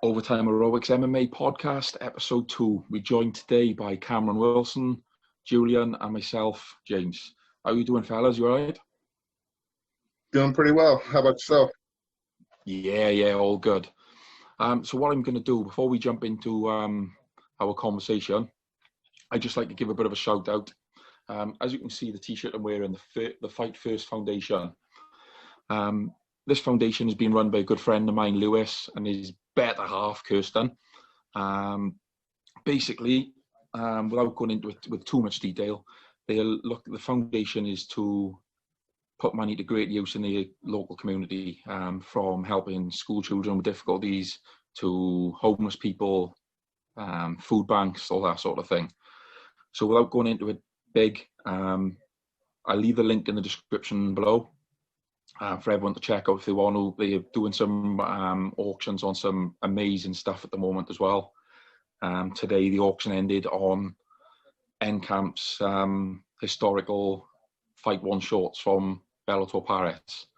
Overtime Heroics MMA Podcast, Episode 2. We're joined today by Cameron Wilson, Julian, and myself, James. How are you doing, fellas? You all right? Doing pretty well. How about yourself? Yeah, all good. So what I'm going to do, before we jump into our conversation, I'd just like to give a bit of a shout out. As you can see, the t-shirt I'm wearing, the Fight First Foundation. This foundation has been run by a good friend of mine, Lewis, and his better half, Kirsten. Basically, without going into it with too much detail, the foundation is to put money to great use in the local community, from helping school children with difficulties to homeless people, food banks, all that sort of thing. So without going into it big, I'll leave the link in the description below. For everyone to check out if they want to. They're doing some auctions on some amazing stuff at the moment as well. Today the auction ended on Encamp's historical Fight One shorts from Bellator Paris.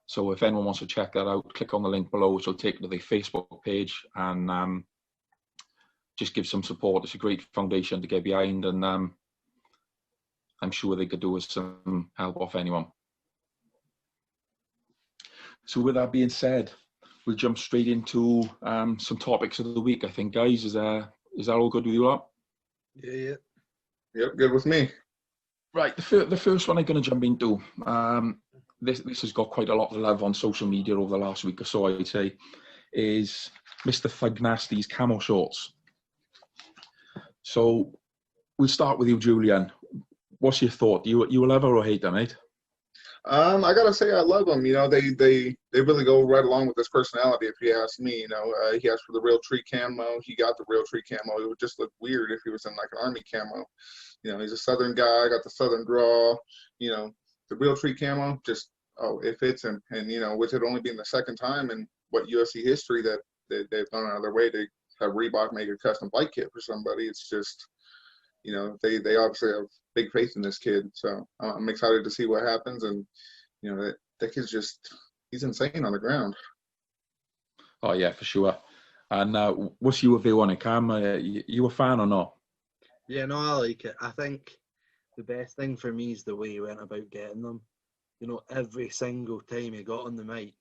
So if anyone wants to check that out, click on the link below, which will take you to their Facebook page, and just give some support. It's a great foundation to get behind, and I'm sure they could do with some help off anyone. So with that being said, we'll jump straight into some topics of the week, I think, guys. Is that all good with you lot? Yeah. Yep, good with me. Right, the first one I'm going to jump into, this has got quite a lot of love on social media over the last week or so, I'd say, is Mr. Thug Nasty's camo shorts. So we'll start with you, Julian. What's your thought? You a lover or hater, mate? I gotta say I love them. You know, they really go right along with his personality. If you ask me, he asked for the real tree camo. He got the real tree camo. It would just look weird if he was in like an army camo. You know, he's a Southern guy, got the Southern draw. You know, the real tree camo, just it fits him. And you know, with it only being the second time in what UFC history that they've gone out of their way to have Reebok make a custom fight kit for somebody, it's just, you know, they obviously have big faith in this kid. So I'm excited to see what happens. And, you know, that kid's he's insane on the ground. Oh, yeah, for sure. And what's your view on it, Cam? You a fan or not? Yeah, no, I like it. I think the best thing for me is the way he went about getting them. You know, every single time he got on the mic,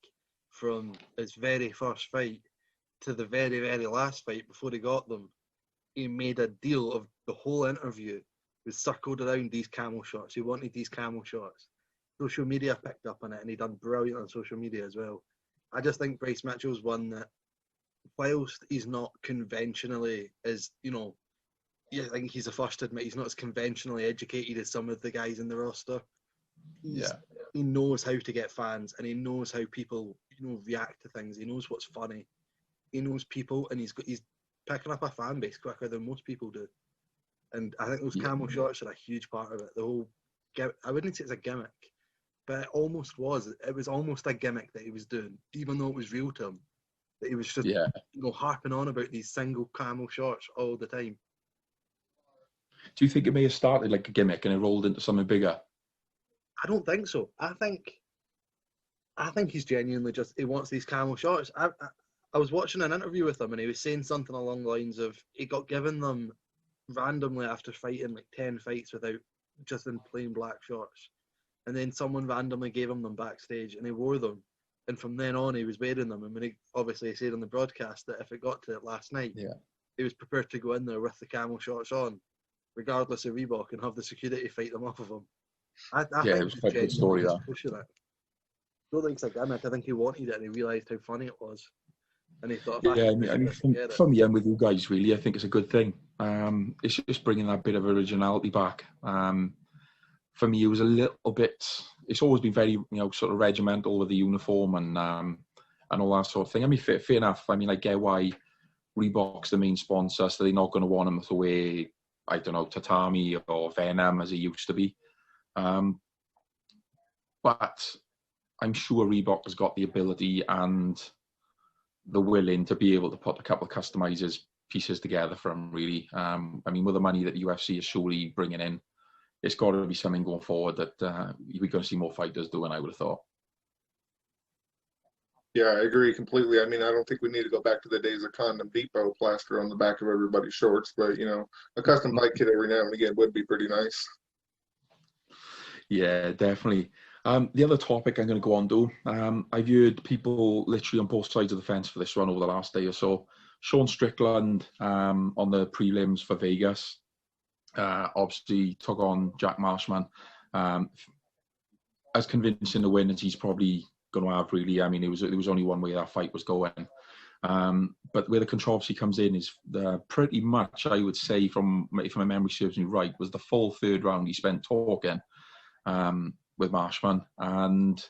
from his very first fight to the very, very last fight before he got them, he made a deal of the whole interview was circled around these camo shots. He wanted these camo shots. Social media picked up on it, and he done brilliant on social media as well. I just think Bryce Mitchell's one that, whilst he's not conventionally as, you know, I think he's the first to admit he's not as conventionally educated as some of the guys in the roster. He knows how to get fans, and he knows how people, you know, react to things. He knows what's funny. He knows people, and he's picking up a fan base quicker than most people do. And I think those camo shots are a huge part of it. The whole, I wouldn't say it's a gimmick, but it almost was. It was almost a gimmick that he was doing, even though it was real to him. That he was just, you know, harping on about these single camo shots all the time. Do you think it may have started like a gimmick and it rolled into something bigger? I don't think so. I think he's genuinely he wants these camo shots. I was watching an interview with him, and he was saying something along the lines of he got given them randomly after fighting like 10 fights without, just in plain black shorts, and then someone randomly gave him them backstage, and he wore them, and from then on he was wearing them. And when he said on the broadcast that if it got to it last night, he was prepared to go in there with the camo shorts on, regardless of Reebok, and have the security fight them off of him. I think it was quite a good story, that. Pushing it. I don't think it's a gimmick. I think he wanted it, and he realised how funny it was. And he thought, I mean, from the end with you guys, really, I think it's a good thing. It's just bringing that bit of originality back. For me, it was a little bit. It's always been very, you know, sort of regimental with the uniform and all that sort of thing. I mean, fair enough. I mean, I get why Reebok's the main sponsor, so they're not going to want him to wear, I don't know, tatami or Venom as he used to be. But I'm sure Reebok has got the ability and the willing to be able to put a couple of customizers pieces together from, really. I mean, with the money that UFC is surely bringing in, it's got to be something going forward that we're going to see more fighters doing, I would have thought. Yeah, I agree completely. I mean, I don't think we need to go back to the days of Condom Depot plaster on the back of everybody's shorts, but a custom fight kit every now and again would be pretty nice. Yeah, definitely. The other topic I'm going to go on to, I've heard people literally on both sides of the fence for this one over the last day or so. Sean Strickland on the prelims for Vegas obviously took on Jack Marshman. As convincing a win as he's probably going to have, really. I mean, there was only one way that fight was going. But where the controversy comes in is pretty much, I would say, if my memory serves me right, was the full third round he spent talking with Marshman. And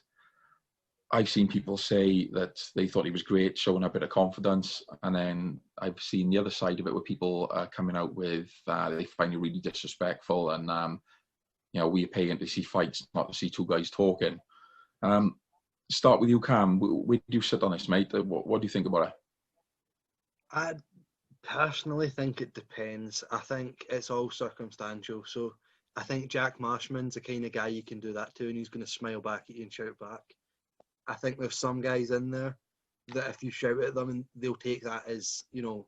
I've seen people say that they thought he was great, showing a bit of confidence. And then I've seen the other side of it where people are coming out with they find it really disrespectful. And, we're paying to see fights, not to see two guys talking. Start with you, Cam. Where do you sit on this, mate? What do you think about it? I personally think it depends. I think it's all circumstantial. So I think Jack Marshman's the kind of guy you can do that to, and he's going to smile back at you and shout back. I think there's some guys in there that if you shout at them, they'll take that as, you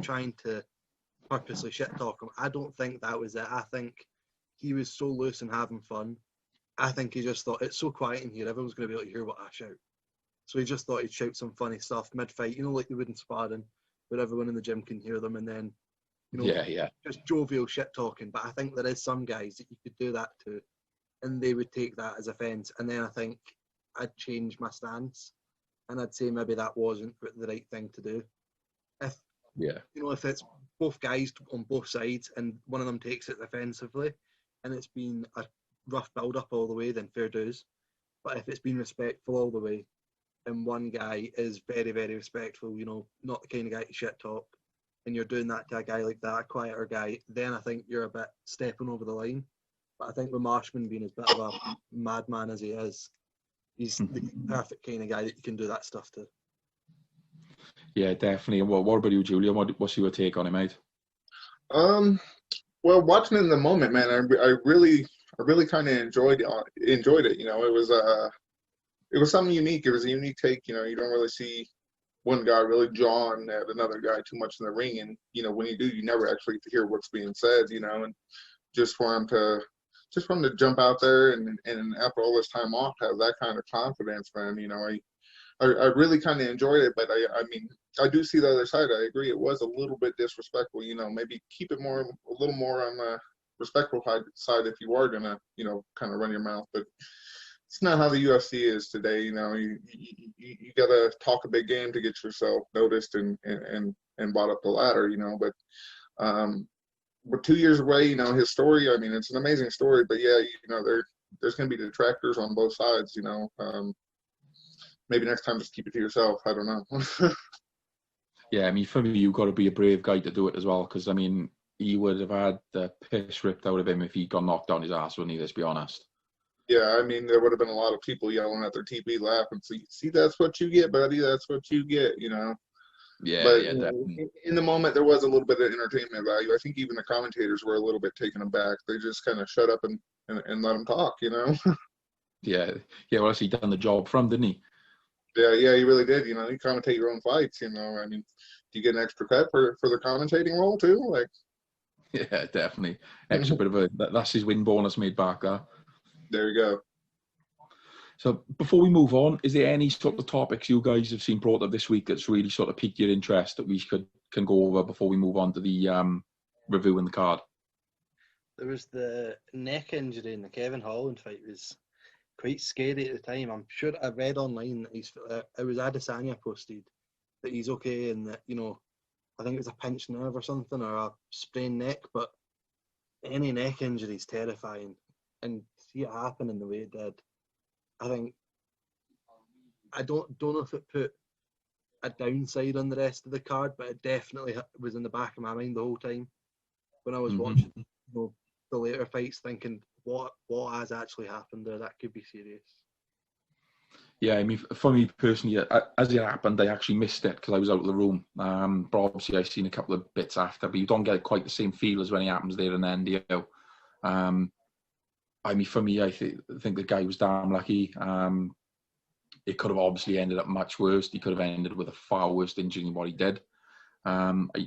trying to purposely shit talk him. I don't think that was it. I think he was so loose and having fun. I think he just thought, it's so quiet in here, everyone's going to be able to hear what I shout. So he just thought he'd shout some funny stuff mid-fight, like they would in sparring, where everyone in the gym can hear them, and then, just jovial shit-talking. But I think there is some guys that you could do that to, and they would take that as offence. And then I think I'd change my stance, and I'd say maybe that wasn't the right thing to do. If it's both guys on both sides, and one of them takes it offensively, and it's been a rough build-up all the way, then fair dues. But if it's been respectful all the way, and one guy is very, very respectful, not the kind of guy to shit talk, and you're doing that to a guy like that, a quieter guy, then I think you're a bit stepping over the line. But I think with Marshman being as bit of a madman as he is, he's the perfect kind of guy that you can do that stuff to. Yeah, definitely. And what about you, Julian? What's your take on it, mate? Well, watching it in the moment, man, I really kind of enjoyed it. It was something unique. It was a unique take. You don't really see one guy really jawing at another guy too much in the ring, and when you do, you never actually get to hear what's being said. And just for him to jump out there and after all this time off have that kind of confidence, man. I really kind of enjoyed it, but I mean, I do see the other side. I agree, it was a little bit disrespectful. Maybe keep it a little more on the respectful side if you are gonna, kind of run your mouth. But it's not how the UFC is today. You gotta talk a big game to get yourself noticed and brought up the ladder. But we're 2 years away. His story. I mean, it's an amazing story. But yeah, there's gonna be detractors on both sides. Maybe next time just keep it to yourself. I don't know. Yeah, I mean, for me, you've got to be a brave guy to do it as well, because, I mean, he would have had the piss ripped out of him if he got knocked on his ass, wouldn't he? Let's be honest. Yeah, I mean, there would have been a lot of people yelling at their TV, laughing. See, that's what you get, buddy. That's what you get, Yeah, but, yeah, definitely. In the moment, there was a little bit of entertainment value. I think even the commentators were a little bit taken aback. They just kind of shut up and let him talk, Yeah, well, he done the job from, didn't he? Yeah, he really did. You commentate your own fights. I mean, do you get an extra cut for the commentating role too? Like, yeah, definitely. Extra bit of that's his win bonus made back there. There you go. So before we move on, is there any sort of topics you guys have seen brought up this week that's really sort of piqued your interest that we can go over before we move on to the review in the card? There was the neck injury in the Kevin Holland fight. Was quite scary at the time. I'm sure I read online that it was Adesanya posted that he's okay and that, I think it was a pinched nerve or something or a sprained neck, but any neck injury is terrifying. And see it happen in the way it did. I think, I don't know if it put a downside on the rest of the card, but it definitely was in the back of my mind the whole time when I was watching the later fights, thinking, what has actually happened there? That could be serious. Yeah, I mean, for me personally, as it happened, I actually missed it because I was out of the room. But obviously, I've seen a couple of bits after, but you don't get quite the same feel as when it happens there and then, do you? I mean, for me, I think the guy was damn lucky. it could have obviously ended up much worse. He could have ended with a far worse injury than what he did.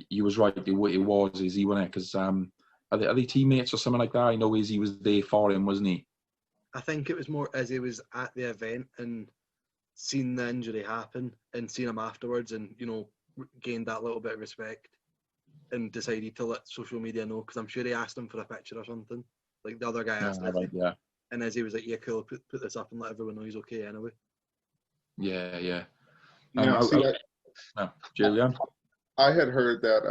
He was right. It was Izzy, wasn't it? Because are they teammates or something like that? I know Izzy was there for him, wasn't he? I think it was more Izzy was at the event and seen the injury happen and seen him afterwards and, you know, gained that little bit of respect and decided to let social media know, because I'm sure he asked him for a picture or something. Like the other guy asked Izzy. Right, yeah. And Izzy was like, yeah, cool, put this up and let everyone know he's okay anyway. Yeah. Julian? I had heard that,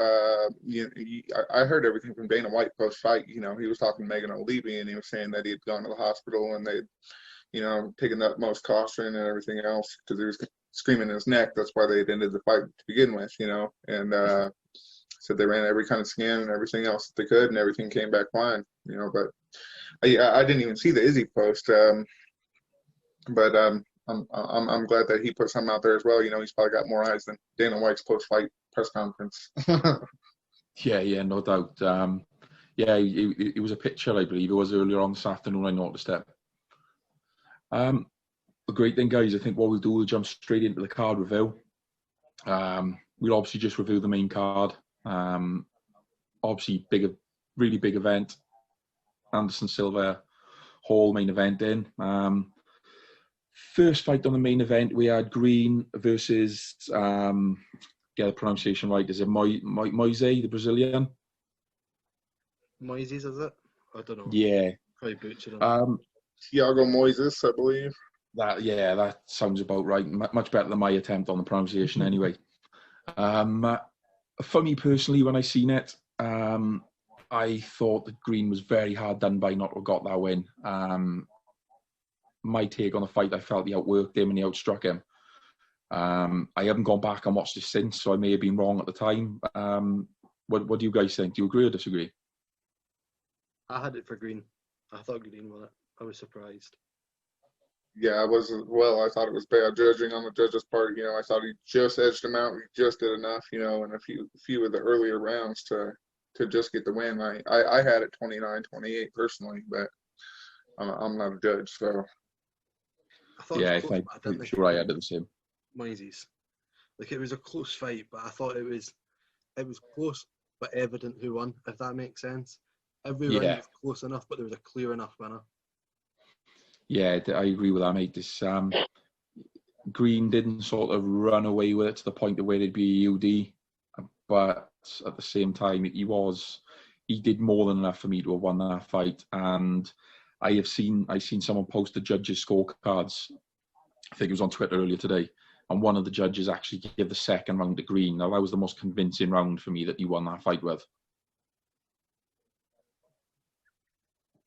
I heard everything from Dana White post-fight. You know, he was talking to Megan O'Leary, and he was saying that he had gone to the hospital and they'd, you know, taken the utmost caution and everything else because he was screaming in his neck. That's why they had ended the fight to begin with, you know. And said they ran every kind of scan and everything else that they could, and everything came back fine, you know. But I didn't even see the Izzy post. But I'm glad that he put something out there as well. You know, he's probably got more eyes than Dana White's post-fight press conference. Yeah, no doubt. It was a picture, I believe. It was earlier on this afternoon. I noticed it. The great thing, guys, I think what we'll do, we'll jump straight into the card review. We'll obviously just review the main card. Obviously, really big event. Anderson Silva Hall main event in. First fight on the main event, we had Green versus, get the pronunciation right, is it Moise, the Brazilian? Moises, is it? I don't know. Yeah. Probably butchered him. Thiago Moises, I believe. That sounds about right. Much better than my attempt on the pronunciation anyway. For me personally, when I seen it, I thought that Green was very hard done by not to have got that win. My take on the fight, I felt he outworked him and he outstruck him. I haven't gone back and watched it since, so I may have been wrong at the time. What do you guys think? Do you agree or disagree? I had it for Green. I thought Green won it. I was surprised. Yeah, I was as well. I thought it was bad judging on the judge's part. You know, I thought he just edged him out. He just did enough, you know, in a few of the earlier rounds to just get the win. I had it 29-28 personally, but I'm not a judge, so. I think sure I had it the same. Moises. Like, it was a close fight, but I thought it was close but evident who won, if that makes sense. Every round was close enough, but there was a clear enough winner. Yeah, I agree with that, mate. This Green didn't sort of run away with it to the point of where it'd be a UD, but at the same time, he did more than enough for me to have won that fight. And I've seen someone post the judges' scorecards. I think it was on Twitter earlier today, and one of the judges actually gave the second round to Green. Now that was the most convincing round for me that he won that fight with.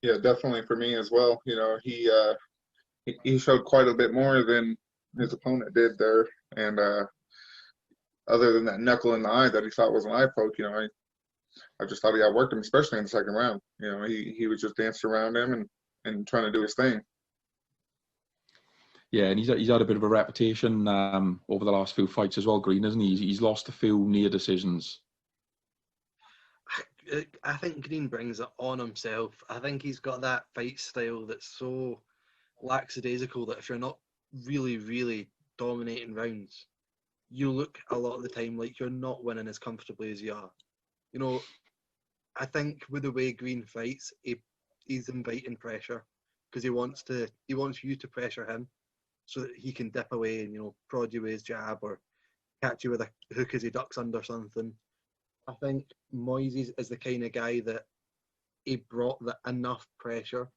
Yeah, definitely for me as well. You know, he showed quite a bit more than his opponent did there, and other than that knuckle in the eye that he thought was an eye poke, you know, I just thought he outworked him, especially in the second round. You know, he was just dancing around him and trying to do his thing. Yeah, and he's had a bit of a reputation over the last few fights as well, Green, isn't he? He's lost a few near decisions. I think Green brings it on himself. I think he's got that fight style that's so lackadaisical that if you're not really, really dominating rounds, you look a lot of the time like you're not winning as comfortably as you are. You know, I think with the way Green fights, he's inviting pressure because he wants you to pressure him so that he can dip away and, you know, prod you with his jab or catch you with a hook as he ducks under something. I think Moises is the kind of guy that he brought enough pressure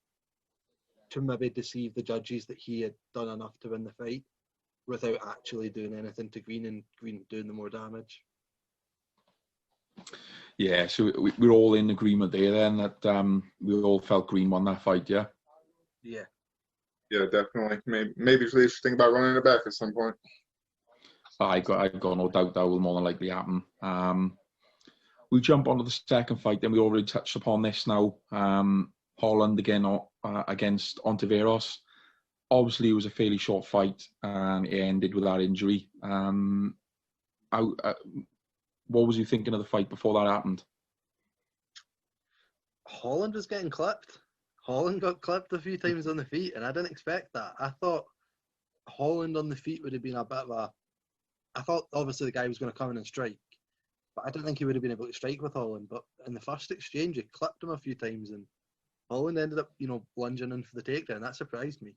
to maybe deceive the judges that he had done enough to win the fight without actually doing anything to Green and Green doing the more damage. Yeah, so we're all in agreement there then that we all felt Green won that fight, yeah? Yeah. Yeah, definitely. Maybe they should think about running it back at some point. I got no doubt that will more than likely happen. We jump onto the second fight, then we already touched upon this now. Holland again against Ontiveros. Obviously, it was a fairly short fight, and it ended with that injury. What was you thinking of the fight before that happened? Holland was getting clipped. Holland got clipped a few times on the feet, and I didn't expect that. I thought Holland on the feet would have been a bit of a. I thought obviously the guy was going to come in and strike, but I don't think he would have been able to strike with Holland. But in the first exchange, he clipped him a few times, and Holland ended up, lunging in for the takedown. That surprised me.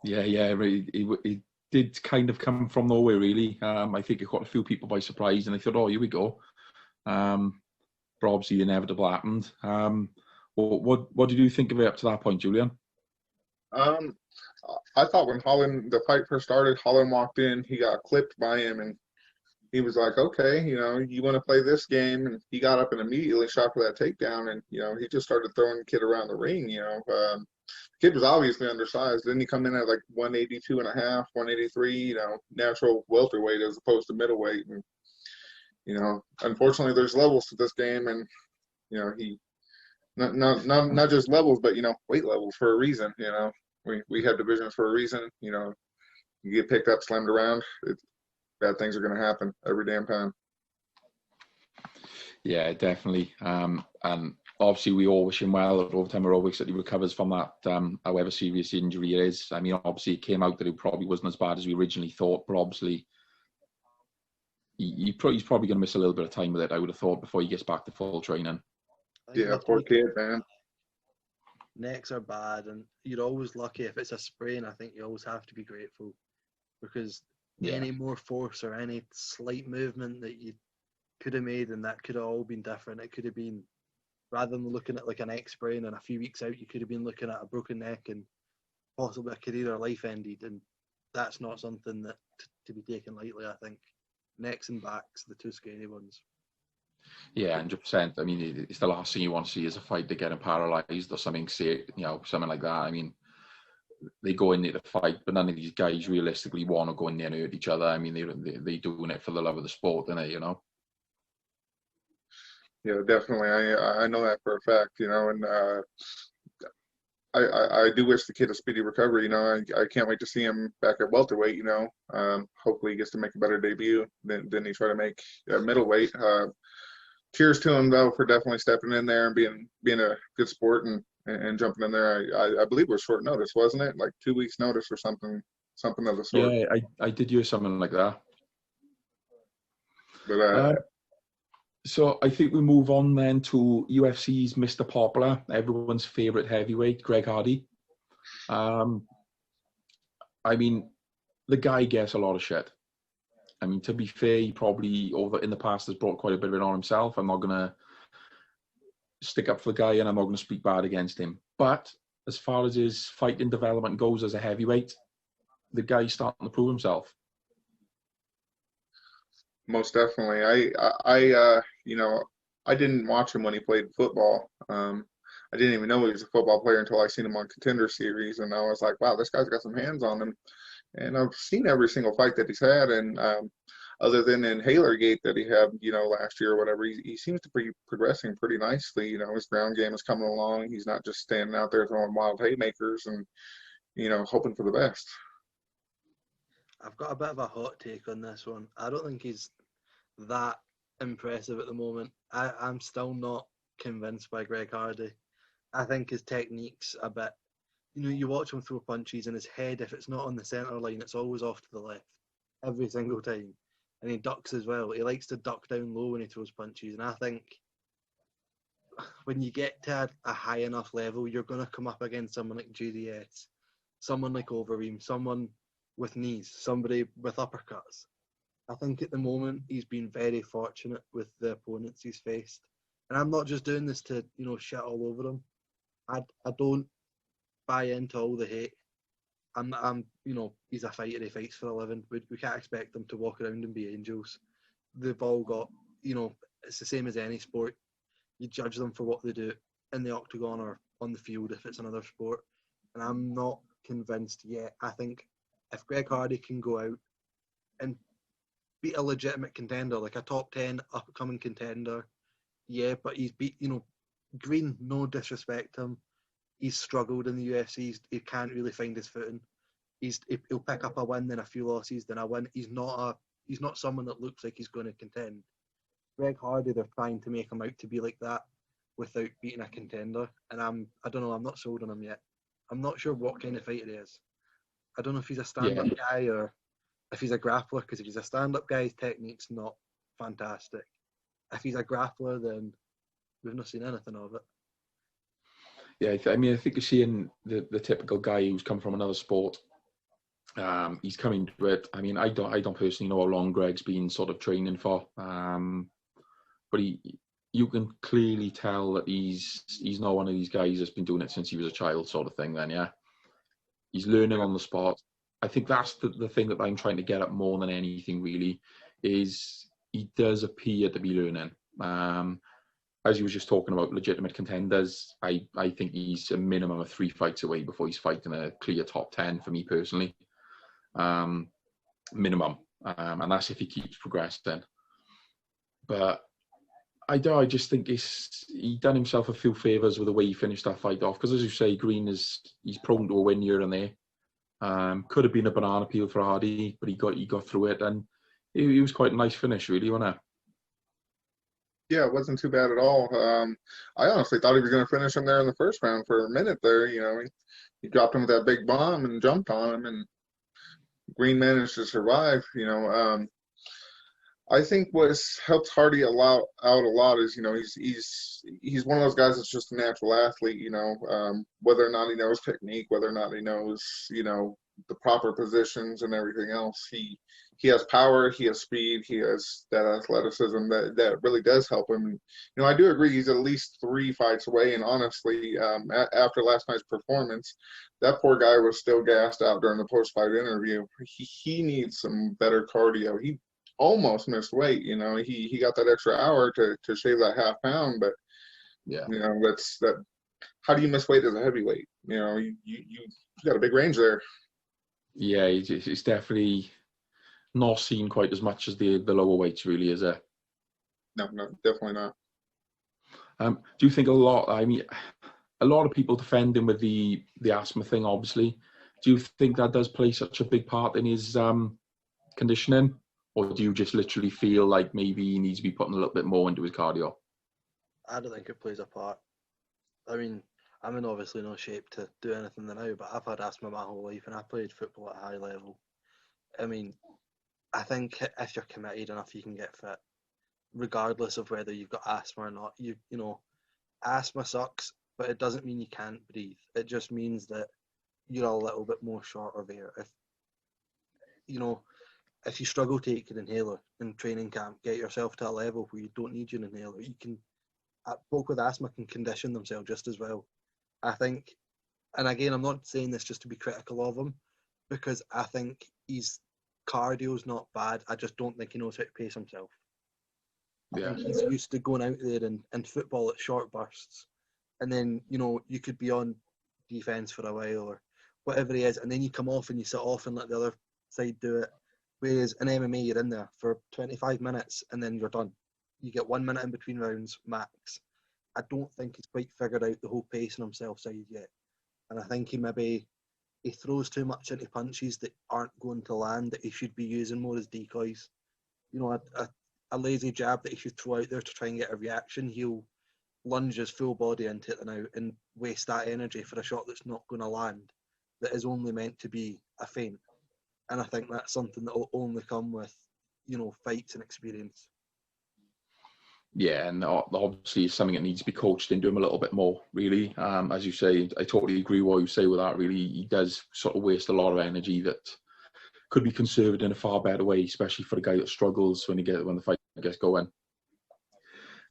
Yeah, right. He did kind of come from nowhere, really. I think it caught a few people by surprise, and they thought, "Oh, here we go." But obviously, the inevitable happened. What did you think of it up to that point, Julian? I thought when the fight first started, Holland walked in, he got clipped by him, and he was like, "Okay, you want to play this game?" And he got up and immediately shot for that takedown, and he just started throwing the kid around the ring. The kid was obviously undersized. Didn't he come in at like 182 and a half, 183? Natural welterweight as opposed to middleweight. And unfortunately, there's levels to this game, and he not just levels, but weight levels for a reason. We have divisions for a reason. You get picked up, slammed around. Bad things are going to happen every damn time. Yeah, definitely. And obviously, we all wish him well at Overtime Aerobics that he recovers from that, however serious injury it is. I mean, obviously, it came out that it probably wasn't as bad as we originally thought, but obviously, he's probably going to miss a little bit of time with it, I would have thought, before he gets back to full training. Yeah, poor kid, man. Necks are bad, and you're always lucky if it's a sprain. I think you always have to be grateful, because any more force or any slight movement that you could have made, and that could have all been different. It could have been, rather than looking at like an neck sprain and a few weeks out, you could have been looking at a broken neck and possibly a career or life ended, and that's not something that to be taken lightly. I think necks and backs, the two scary ones. Yeah, 100%. I mean, it's the last thing you want to see is a fight to get him paralysed or something, something like that. I mean, they go in there to fight, but none of these guys realistically want to go in there and hurt each other. I mean, they're doing it for the love of the sport, aren't they, Yeah, definitely. I know that for a fact, and I do wish the kid a speedy recovery. I can't wait to see him back at welterweight. Hopefully he gets to make a better debut than he tried to make at middleweight. Cheers to him though for definitely stepping in there and being a good sport and jumping in there. I believe it was short notice, wasn't it? Like 2 weeks notice or something of the sort. Yeah, I did hear something like that. But so I think we move on then to UFC's Mr. Popular, everyone's favourite heavyweight, Greg Hardy. I mean, the guy gets a lot of shit. I mean, to be fair, he probably in the past has brought quite a bit of it on himself. I'm not going to stick up for the guy, and I'm not going to speak bad against him. But as far as his fighting development goes as a heavyweight, the guy's starting to prove himself. Most definitely. I didn't watch him when he played football. I didn't even know he was a football player until I seen him on Contender Series, and I was like, wow, this guy's got some hands on him. And I've seen every single fight that he's had, and other than in Halergate that he had, last year or whatever, he seems to be progressing pretty nicely. His ground game is coming along. He's not just standing out there throwing wild haymakers and, hoping for the best. I've got a bit of a hot take on this one. I don't think he's that impressive at the moment. I'm still not convinced by Greg Hardy. I think his technique's a bit, you watch him throw punches and his head, if it's not on the centre line, it's always off to the left every single time. And he ducks as well. He likes to duck down low when he throws punches. And I think when you get to a high enough level, you're going to come up against someone like JDS, someone like Overeem, someone with knees, somebody with uppercuts. I think at the moment he's been very fortunate with the opponents he's faced. And I'm not just doing this to, shit all over him. I don't buy into all the hate. I'm he's a fighter, he fights for a living. We can't expect them to walk around and be angels. They've all got, it's the same as any sport. You judge them for what they do in the octagon or on the field if it's another sport. And I'm not convinced yet. I think if Greg Hardy can go out and beat a legitimate contender, like a top 10 upcoming contender, yeah, but he's beat, Green, no disrespect to him. He's struggled in the UFC. He can't really find his footing. He'll pick up a win, then a few losses, then a win. He's not someone that looks like he's going to contend. Greg Hardy, they're trying to make him out to be like that without beating a contender. And I don't know, I'm not sold on him yet. I'm not sure what kind of fighter he is. I don't know if he's a stand-up guy or if he's a grappler, because if he's a stand-up guy, his technique's not fantastic. If he's a grappler, then we've not seen anything of it. Yeah, I think you're seeing the typical guy who's come from another sport. He's coming to it. I mean, I don't personally know how long Greg's been sort of training for, but you can clearly tell that he's not one of these guys that's been doing it since he was a child, sort of thing. Then, yeah, he's learning on the spot. I think that's the thing that I'm trying to get at more than anything. Really, is he does appear to be learning. As you were just talking about legitimate contenders, I think he's a minimum of 3 fights away before he's fighting a clear top 10 for me personally. Minimum. And that's if he keeps progressing. But I just think he done himself a few favours with the way he finished that fight off. Because as you say, Green he's prone to a win here and there. Could have been a banana peel for Hardy, but he got through it. And it was quite a nice finish, really, wasn't it? Yeah, it wasn't too bad at all. I honestly thought he was going to finish him there in the first round for a minute there. You know, he dropped him with that big bomb and jumped on him, and Green managed to survive. You know, I think what's helped Hardy out a lot is, you know, he's one of those guys that's just a natural athlete. You know, whether or not he knows technique, whether or not he knows, you know, the proper positions and everything else, he has power, he has speed, he has that athleticism that really does help him. And, you know, I do agree he's at least 3 fights away. And honestly, after last night's performance, that poor guy was still gassed out during the post-fight interview. He needs some better cardio. He almost missed weight. You know, he got that extra hour to shave that half pound, but yeah, you know, that's that. How do you miss weight as a heavyweight? You know, you got a big range there. Yeah, it's definitely not seen quite as much as the lower weights, really, is it? No, definitely not. Do you think a lot of people defend him with the asthma thing, obviously. Do you think that does play such a big part in his conditioning? Or do you just literally feel like maybe he needs to be putting a little bit more into his cardio? I don't think it plays a part. I mean, I'm in obviously no shape to do anything now, but I've had asthma my whole life and I played football at a high level. I mean, I think if you're committed enough, you can get fit, regardless of whether you've got asthma or not. You know, asthma sucks, but it doesn't mean you can't breathe. It just means that you're a little bit more short of air. If you struggle to take an inhaler in training camp, get yourself to a level where you don't need your inhaler. You can, folk with asthma can condition themselves just as well. I think, and again, I'm not saying this just to be critical of him, because I think his cardio's not bad. I just don't think he knows how to pace himself. I think he's used to going out there and football at short bursts, and then, you know, you could be on defence for a while or whatever it is, and then you come off and you sit off and let the other side do it. Whereas in MMA, you're in there for 25 minutes and then you're done. You get 1 minute in between rounds, max. I don't think he's quite figured out the whole pacing himself side yet. And I think he throws too much into punches that aren't going to land, that he should be using more as decoys. You know, a lazy jab that he should throw out there to try and get a reaction, he'll lunge his full body into it now and waste that energy for a shot that's not going to land, that is only meant to be a feint. And I think that's something that will only come with, you know, fights and experience. Yeah, and obviously it's something that needs to be coached into him a little bit more, really. As you say, I totally agree with what you say with that, really. He does sort of waste a lot of energy that could be conserved in a far better way, especially for the guy that struggles when the fight gets going.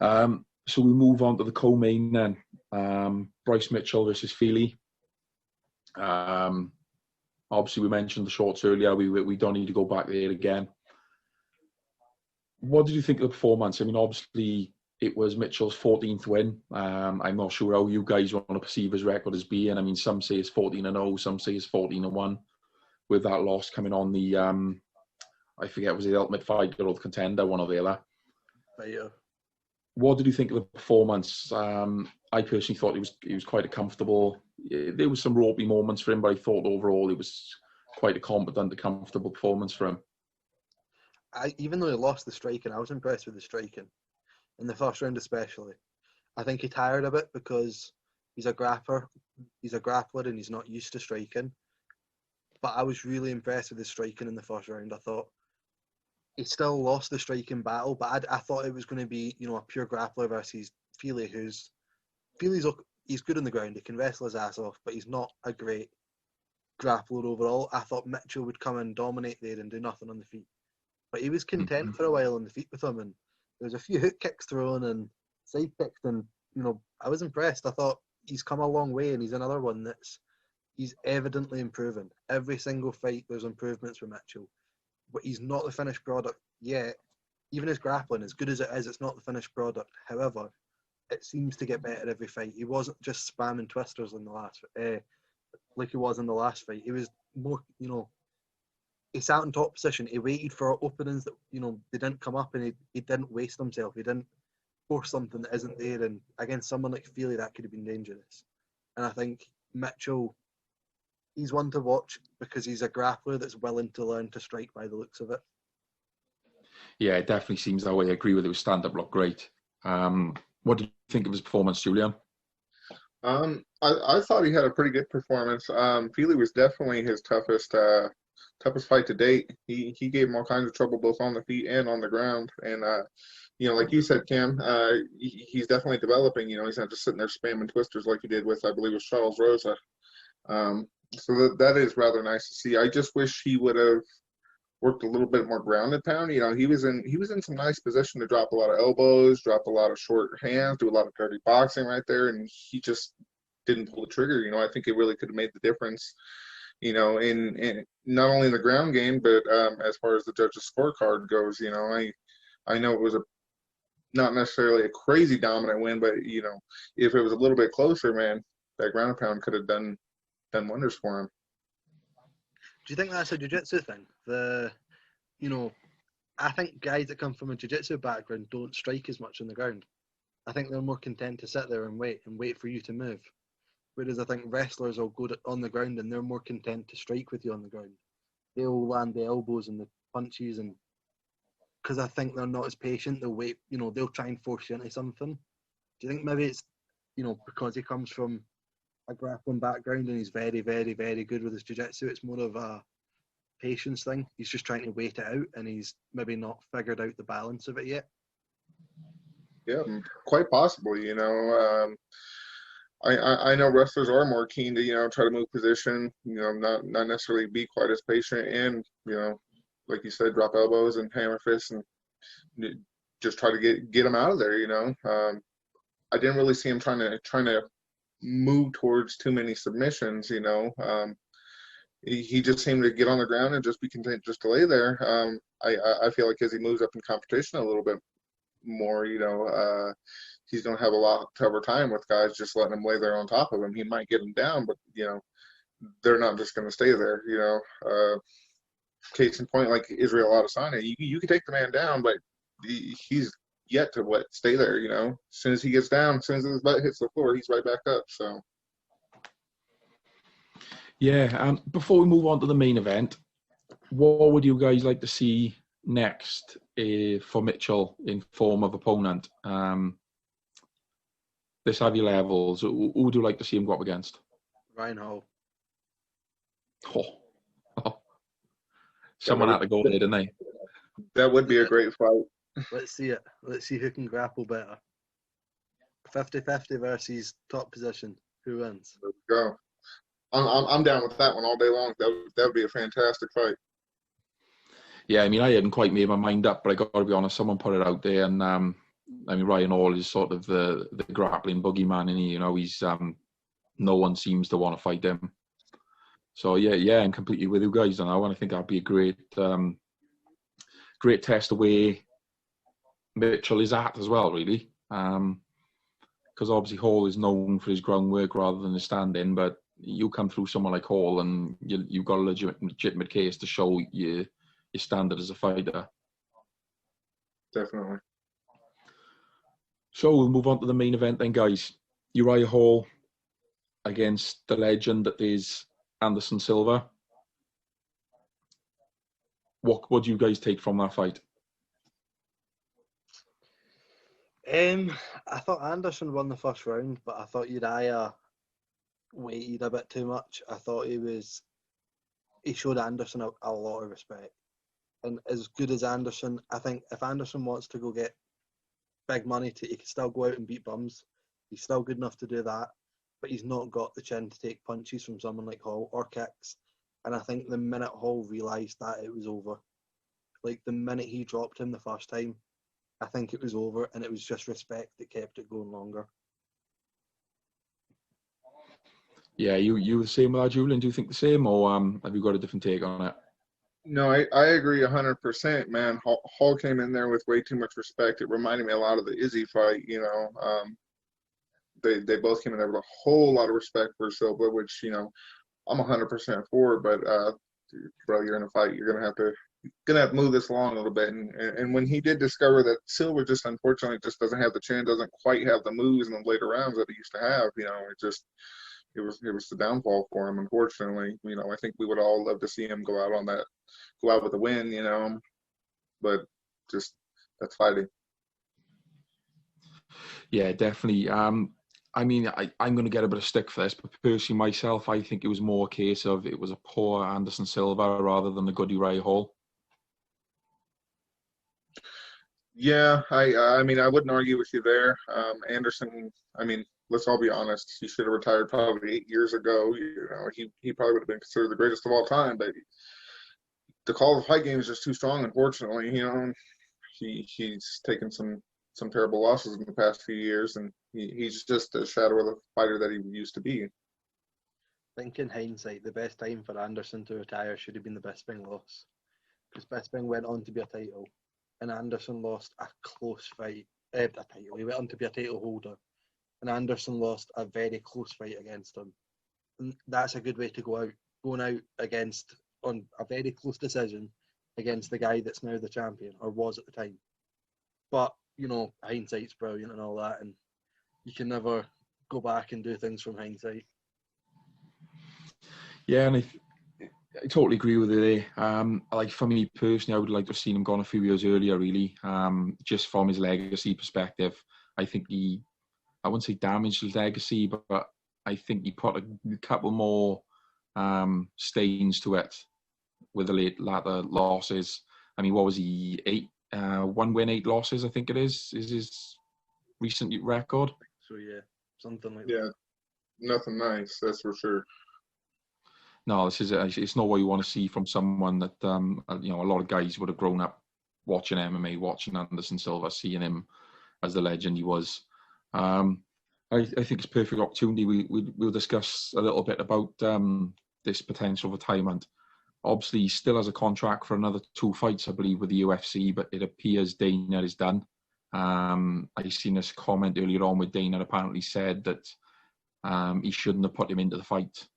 So we move on to the co-main then. Bryce Mitchell versus Feely. Obviously, we mentioned the shorts earlier. We don't need to go back there again. What did you think of the performance? I mean, obviously, it was Mitchell's 14th win. I'm not sure how you guys want to perceive his record as being. I mean, some say it's 14-0, some say it's 14-1, with that loss coming on the, I forget, was it the Ultimate Fighter or the Contender, one or the other? Yeah. What did you think of the performance? I personally thought it was quite a comfortable. There was some ropey moments for him, but I thought overall it was quite a competent, comfortable performance for him. Even though he lost the striking, I was impressed with the striking in the first round, especially. I think he tired a bit because he's a grappler, and he's not used to striking. but I was really impressed with his striking in the first round. I thought he still lost the striking battle, but I thought it was going to be, a pure grappler versus Feely, he's good on the ground. He can wrestle his ass off, but he's not a great grappler overall. I thought Mitchell would come and dominate there and do nothing on the feet, but he was content for a while on the feet with him, and there was a few hook kicks thrown and side kicks, and I was impressed. I thought he's come a long way, and he's another one he's evidently improving. Every single fight, there's improvements with Mitchell, but he's not the finished product yet. Even his grappling, as good as it is, it's not the finished product. However, it seems to get better every fight. He wasn't just spamming twisters in the last, like he was in the last fight. He was more, he sat in top position. He waited for openings that, they didn't come up, and he didn't waste himself. He didn't force something that isn't there. And against someone like Feely, that could have been dangerous. And I think Mitchell, he's one to watch because he's a grappler that's willing to learn to strike by the looks of it. Yeah, it definitely seems that way. I agree with it. His stand-up looked great. What did you think of his performance, Julian? I thought he had a pretty good performance. Feely was definitely his toughest fight to date. He gave him all kinds of trouble both on the feet and on the ground. And like you said, Cam, he's definitely developing. He's not just sitting there spamming twisters like he did with, I believe, it was Charles Rosa. So that is rather nice to see. I just wish he would have worked a little bit more grounded pound. He was in some nice position to drop a lot of elbows, drop a lot of short hands, do a lot of dirty boxing right there, and he just didn't pull the trigger. I think it really could have made the difference, in not only in the ground game, but as far as the judges' scorecard goes. I know it was not necessarily a crazy dominant win, but if it was a little bit closer, man, that ground and pound could have done wonders for him. Do you think that's a jiu-jitsu thing? I think guys that come from a jiu-jitsu background don't strike as much on the ground. I think they're more content to sit there and wait for you to move. Whereas I think wrestlers will go on the ground and they're more content to strike with you on the ground. They'll land the elbows and the punches, and because I think they're not as patient, they'll wait. They'll try and force you into something. Do you think maybe it's because he comes from a grappling background and he's very, very, very good with his jiu-jitsu, it's more of a patience thing? He's just trying to wait it out, and he's maybe not figured out the balance of it yet. Yeah, quite possibly. I know wrestlers are more keen to try to move position, not necessarily be quite as patient, and like you said, drop elbows and hammer fists and just try to get him out of there. I didn't really see him trying to move towards too many submissions. He just seemed to get on the ground and just be content just to lay there. I feel like as he moves up in competition a little bit more, he's going to have a lot tougher time with guys just letting him lay there on top of him. He might get him down, but they're not just going to stay there. Case in point, like Israel Adesanya, you can take the man down, but he's yet to stay there. As soon as he gets down, as soon as his butt hits the floor, he's right back up. So yeah. Before we move on to the main event, what would you guys like to see next for Mitchell in form of opponent? Let's have your levels. Who would you like to see him go up against? Ryan Hall. Oh. Someone had to go there, didn't they? That would be a great fight. Let's see it. Let's see who can grapple better. 50-50 versus top position. Who wins? Let's go. I'm down with that one all day long. That would be a fantastic fight. Yeah, I hadn't quite made my mind up, but I got to be honest, someone put it out there, and Ryan Hall is sort of the grappling boogeyman, and he's no one seems to want to fight him. So yeah, I'm completely with you guys on that one. I think that'd be a great test of where Mitchell is at as well, really. Because obviously Hall is known for his groundwork rather than his stand-in, but you come through someone like Hall and you've got a legitimate case to show your standard as a fighter. Definitely. So we'll move on to the main event then, guys. Uriah Hall against the legend that is Anderson Silva. What do you guys take from that fight? I thought Anderson won the first round, but I thought Uriah waited a bit too much. I thought he he showed Anderson a lot of respect. And as good as Anderson, I think if Anderson wants to go get big money, he can still go out and beat bums. He's still good enough to do that, but he's not got the chin to take punches from someone like Hall or kicks. And I think the minute Hall realised that, it was over. Like the minute he dropped him the first time, I think it was over, and it was just respect that kept it going longer. Yeah, you the same with that, Julian? Do you think the same, or have you got a different take on it? No, I agree 100%, man. Hall came in there with way too much respect. It reminded me a lot of the Izzy fight, you know. They both came in there with a whole lot of respect for Silva, which, you know, I'm 100% for. But bro, you're in a fight. You're gonna have to move this along a little bit. And when he did discover that Silva just unfortunately just doesn't have the chin, doesn't quite have the moves in the later rounds that he used to have, you know, it was the downfall for him, unfortunately. You know, I think we would all love to see him go out with a win, you know, but just that's fighting. Yeah, definitely. I mean, I'm going to get a bit of stick for this, but personally myself, I think it was more a case of it was a poor Anderson Silva rather than a good Uriah Hall. Yeah, I mean, I wouldn't argue with you there. Anderson, I mean, let's all be honest. He should have retired probably 8 years ago. You know, he probably would have been considered the greatest of all time, but the call of the fight game is just too strong, unfortunately. You know, he's taken some terrible losses in the past few years, and he's just a shadow of the fighter that he used to be. I think in hindsight, the best time for Anderson to retire should have been the Bisping loss, because Bisping went on to be a title, and Anderson lost a close fight, a title. He went on to be a title holder, and Anderson lost a very close fight against him. And that's a good way to go out, going out against on a very close decision against the guy that's now the champion, or was at the time. But, you know, hindsight's brilliant and all that, and you can never go back and do things from hindsight. Yeah, and I totally agree with you there. Like for me personally, I would like to have seen him gone a few years earlier, really. Just from his legacy perspective, I think I wouldn't say damaged his legacy, but I think he put a couple more stains to it with the latter losses. I mean, what was he? 1 win, 8 losses, I think it is his recent record. So yeah, something like that. Yeah, nothing nice, that's for sure. No, it's not what you want to see from someone that you know, a lot of guys would have grown up watching MMA, watching Anderson Silva, seeing him as the legend he was. I think it's a perfect opportunity. We'll discuss a little bit about this potential retirement. Obviously, he still has a contract for another 2 fights, I believe, with the UFC, but it appears Dana is done. I seen this comment earlier on where Dana apparently said that he shouldn't have put him into the fight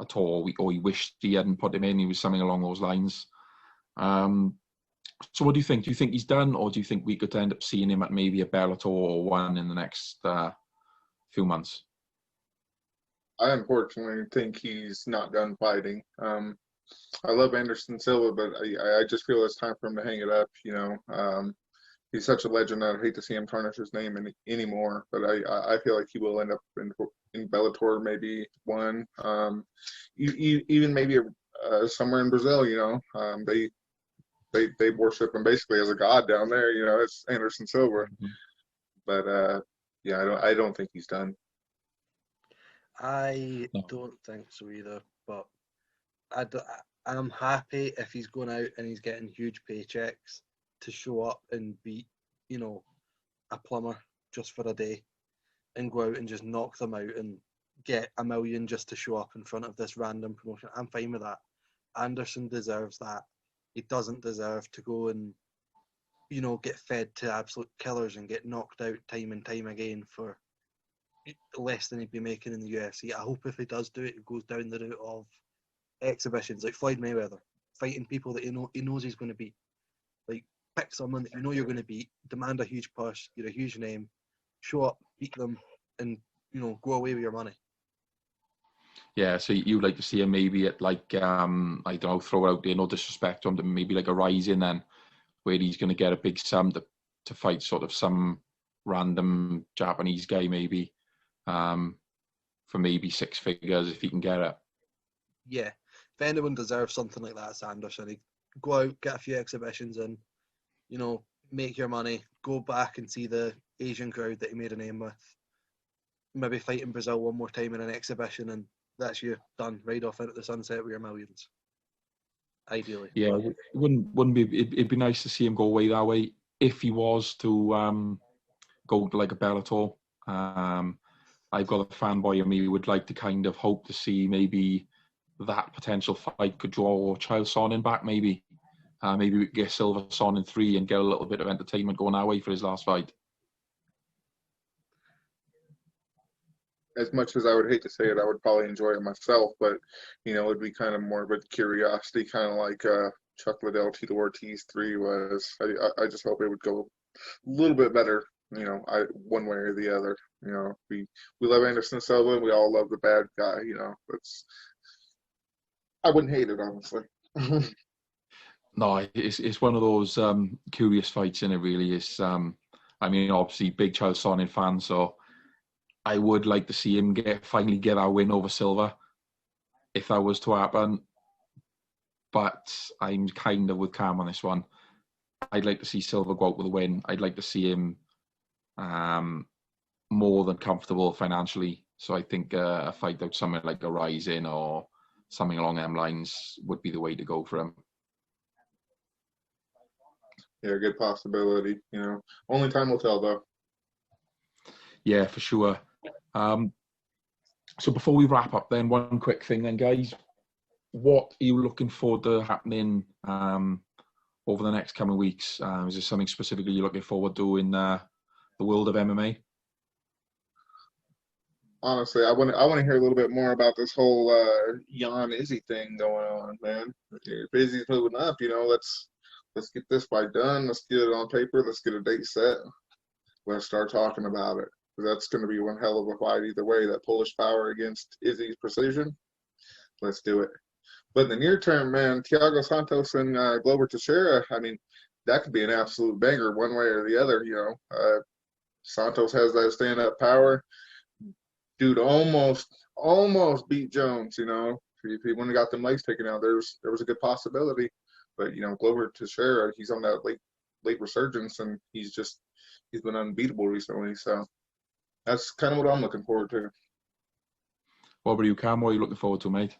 at all, or he wished he hadn't put him in. He was something along those lines. So what do you think? Do you think he's done, or do you think we could end up seeing him at maybe a Bellator or one in the next few months? I unfortunately think he's not done fighting. I love Anderson Silva, but I just feel it's time for him to hang it up. You know, he's such a legend. I'd hate to see him tarnish his name anymore. But I feel like he will end up in Bellator, maybe one, even maybe somewhere in Brazil. You know, they worship him basically as a god down there. You know, it's Anderson Silva. Mm-hmm. But yeah, I don't think he's done. I don't think so either. But I'm happy if he's going out and he's getting huge paychecks to show up and beat, you know, a plumber just for a day and go out and just knock them out and get $1 million just to show up in front of this random promotion. I'm fine with that. Anderson deserves that. He doesn't deserve to go and, you know, get fed to absolute killers and get knocked out time and time again for less than he'd be making in the UFC. I hope if he does do it, he goes down the route of exhibitions like Floyd Mayweather, fighting people that he knows he's going to beat. Like, pick someone that you know you're going to beat, demand a huge push, you're a huge name, show up, beat them, and, you know, go away with your money. Yeah, so you'd like to see him maybe at like, I don't know, throw it out there, no disrespect to him, but maybe like a Rising then, where he's going to get a big sum to fight sort of some random Japanese guy maybe, for maybe 6 figures if he can get it. Yeah, if anyone deserves something like that, it's Anderson. He'd go out, get a few exhibitions and, you know, make your money, go back and see the Asian crowd that he made a name with. Maybe fight in Brazil one more time in an exhibition, and that's you done. Ride off into the sunset with your millions. Ideally. Yeah, it wouldn't be. It'd be nice to see him go away that way if he was to go to like a Bellator. I've got a fanboy in me who would like to kind of hope to see maybe that potential fight could draw Chael Sonnen back. Maybe we could get Silva Sonnen 3 and get a little bit of entertainment going our way for his last fight. As much as I would hate to say it, I would probably enjoy it myself, but, you know, it'd be kind of more of a curiosity, kind of like Chuck Liddell, Tito Ortiz 3 was. I just hope it would go a little bit better, you know, one way or the other. You know, we love Anderson Silva, and we all love the bad guy, you know. I wouldn't hate it, honestly. No, it's one of those curious fights, and it really is. I mean, obviously, big Chael Sonnen fan, so I would like to see him finally get our win over Silva, if that was to happen. But I'm kind of with Cam on this one. I'd like to see Silva go out with a win. I'd like to see him more than comfortable financially. So I think a fight out somewhere like a Rising or something along them lines would be the way to go for him. Yeah, good possibility. You know, only time will tell, though. Yeah, for sure. So before we wrap up, then one quick thing, then, guys. What are you looking forward to happening over the next coming weeks? Is there something specifically you're looking forward to in the world of MMA? Honestly, I want to hear a little bit more about this whole Jan Izzy thing going on, man. If Izzy's moving up, you know, let's get this fight done. Let's get it on paper. Let's get a date set. Let's start talking about it. That's going to be one hell of a fight either way. That Polish power against Izzy's precision. Let's do it. But in the near term, man, Thiago Santos and Glover Teixeira, I mean, that could be an absolute banger one way or the other, you know. Santos has that stand-up power. Dude almost beat Jones, you know. If he wouldn't have got them legs taken out, there was a good possibility. But, you know, Glover Teixeira, he's on that late resurgence, and he's been unbeatable recently. So that's kind of what I'm looking forward to. What about you, Cam? What are you looking forward to, mate?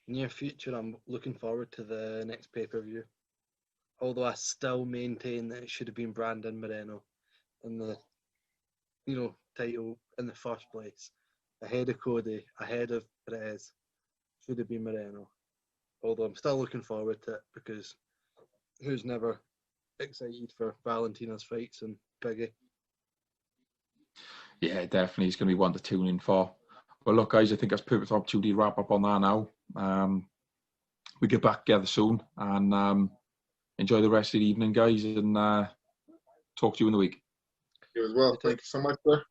Near future, I'm looking forward to the next pay-per-view. Although I still maintain that it should have been Brandon Moreno in the, you know, title in the first place. Ahead of Cody, ahead of Perez. Should have been Moreno. Although I'm still looking forward to it, because who's never excited for Valentina's fights and Biggie? Yeah, definitely. It's going to be one to tune in for. Well, look, guys, I think that's perfect opportunity to wrap up on that now. We get back together soon, and enjoy the rest of the evening, guys, and talk to you in the week. You as well. Thank you so much, sir.